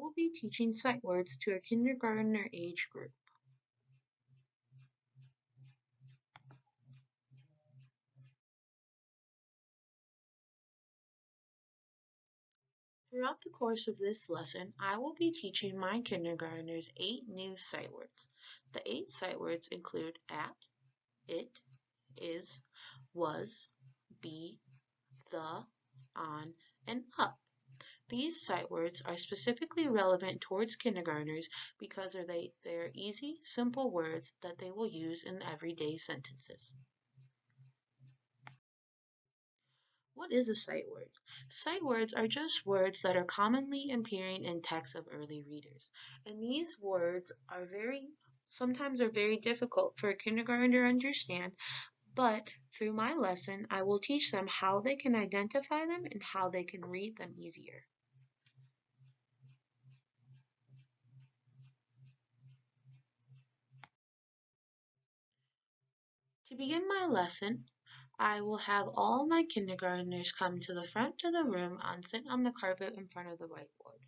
will be teaching sight words to a kindergartner age group. Throughout the course of this lesson, I will be teaching my kindergartners 8 new sight words. The 8 sight words include at, it, is, was, be, the, on, and up. These sight words are specifically relevant towards kindergartners because they're easy, simple words that they will use in everyday sentences. What is a sight word? Sight words are just words that are commonly appearing in texts of early readers. And these words are sometimes are very difficult for a kindergartner to understand, but through my lesson, I will teach them how they can identify them and how they can read them easier. To begin my lesson, I will have all my kindergartners come to the front of the room and sit on the carpet in front of the whiteboard.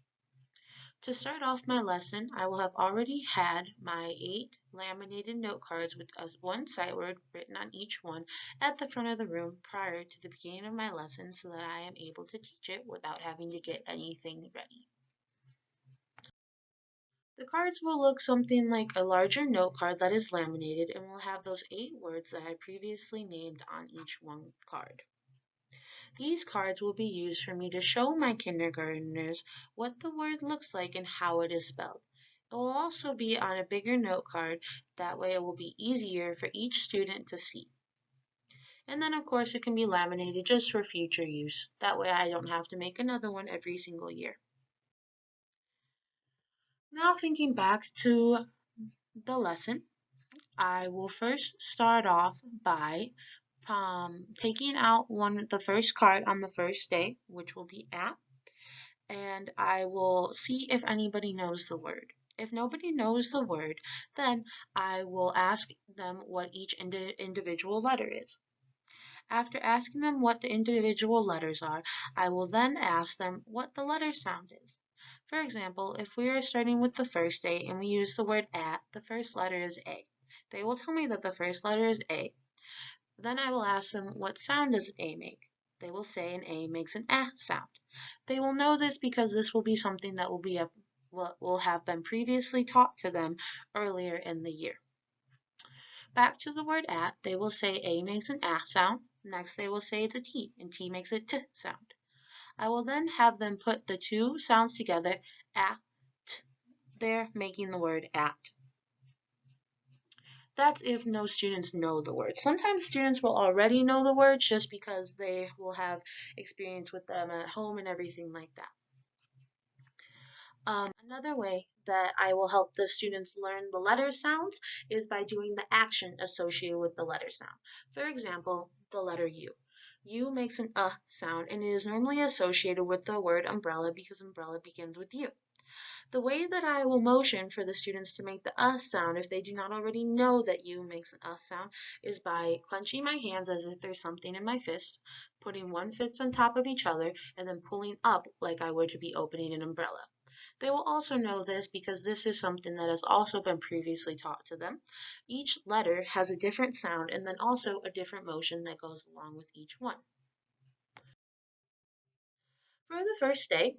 To start off my lesson, I will have already had my 8 laminated note cards with one sight word written on each one at the front of the room prior to the beginning of my lesson so that I am able to teach it without having to get anything ready. The cards will look something like a larger note card that is laminated and will have those 8 words that I previously named on each one card. These cards will be used for me to show my kindergartners what the word looks like and how it is spelled. It will also be on a bigger note card, that way it will be easier for each student to see. And then of course it can be laminated just for future use. That way I don't have to make another one every single year. Now thinking back to the lesson, I will first start off by taking out the first card on the first day, which will be at, and I will see if anybody knows the word. If nobody knows the word, then I will ask them what each individual letter is. After asking them what the individual letters are, I will then ask them what the letter sound is. For example, if we are starting with the first day and we use the word at, the first letter is A. They will tell me that the first letter is A. Then I will ask them what sound does an A make. They will say an A makes an sound. They will know this because this will be something that will have been previously taught to them earlier in the year. Back to the word at, they will say A makes an sound. Next they will say it's a T, and T makes a T sound. I will then have them put the two sounds together, at, there, making the word at. That's if no students know the words. Sometimes students will already know the words just because they will have experience with them at home and everything like that. Another way that I will help the students learn the letter sounds is by doing the action associated with the letter sound. For example, the letter U. U makes an sound and it is normally associated with the word umbrella because umbrella begins with U. The way that I will motion for the students to make the sound if they do not already know that U makes an sound is by clenching my hands as if there's something in my fist, putting one fist on top of each other, and then pulling up like I were to be opening an umbrella. They will also know this because this is something that has also been previously taught to them. Each letter has a different sound and then also a different motion that goes along with each one. For the first day,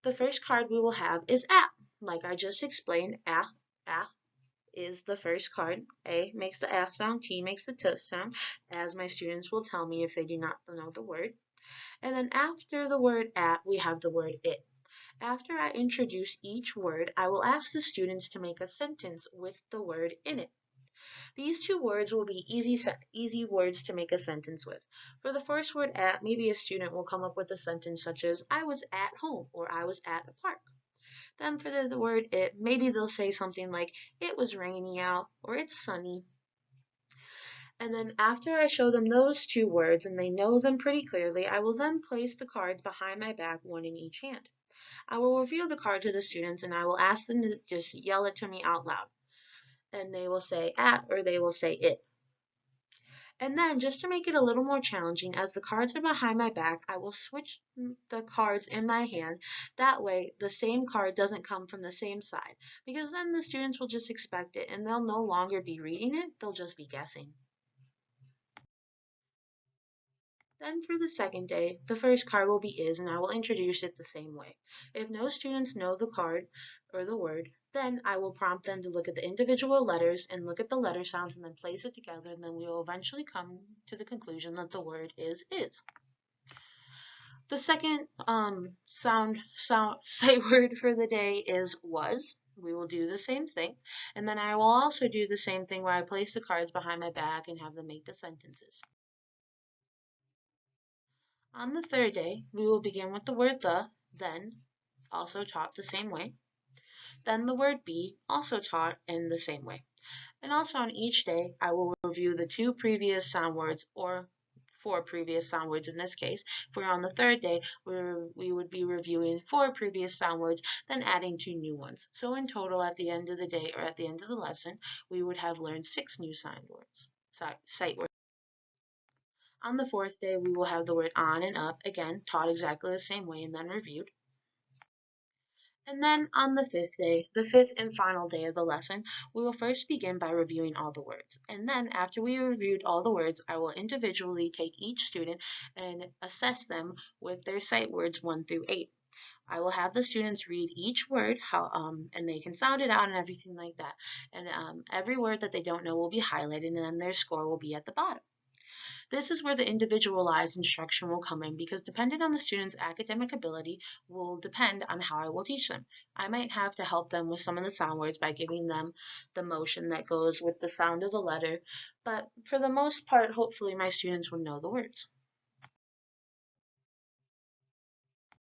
the first card we will have is A. Like I just explained, A is the first card. A makes the A sound, T makes the T sound, as my students will tell me if they do not know the word. And then after the word at, we have the word it. After I introduce each word, I will ask the students to make a sentence with the word in it. These two words will be easy words to make a sentence with. For the first word at, maybe a student will come up with a sentence such as, I was at home, or I was at a park. Then for the word it, maybe they'll say something like, it was rainy out, or it's sunny. And then after I show them those two words and they know them pretty clearly, I will then place the cards behind my back, one in each hand. I will reveal the card to the students and I will ask them to just yell it to me out loud. And they will say at or they will say it. And then, just to make it a little more challenging, as the cards are behind my back, I will switch the cards in my hand. That way, the same card doesn't come from the same side, because then the students will just expect it and they'll no longer be reading it, they'll just be guessing. Then for the second day, the first card will be is, and I will introduce it the same way. If no students know the card or the word, then I will prompt them to look at the individual letters and look at the letter sounds and then place it together, and then we will eventually come to the conclusion that the word is. The second sight word for the day is was. We will do the same thing, and then I will also do the same thing where I place the cards behind my back and have them make the sentences. On the third day, we will begin with the word the, then, also taught the same way, then the word be, also taught in the same way. And also on each day, I will review the two previous sound words, or four previous sound words in this case. If we're on the third day, we would be reviewing four previous sound words, then adding two new ones. So in total, at the end of the day, or at the end of the lesson, we would have learned six new sight words. On the fourth day, we will have the word on and up, again, taught exactly the same way and then reviewed. And then on the fifth day, the fifth and final day of the lesson, we will first begin by reviewing all the words. And then after we reviewed all the words, I will individually take each student and assess them with their sight words 1 through 8. I will have the students read each word, and they can sound it out and everything like that. And every word that they don't know will be highlighted, and then their score will be at the bottom. This is where the individualized instruction will come in, because depending on the student's academic ability will depend on how I will teach them. I might have to help them with some of the sound words by giving them the motion that goes with the sound of the letter, but for the most part, hopefully my students will know the words.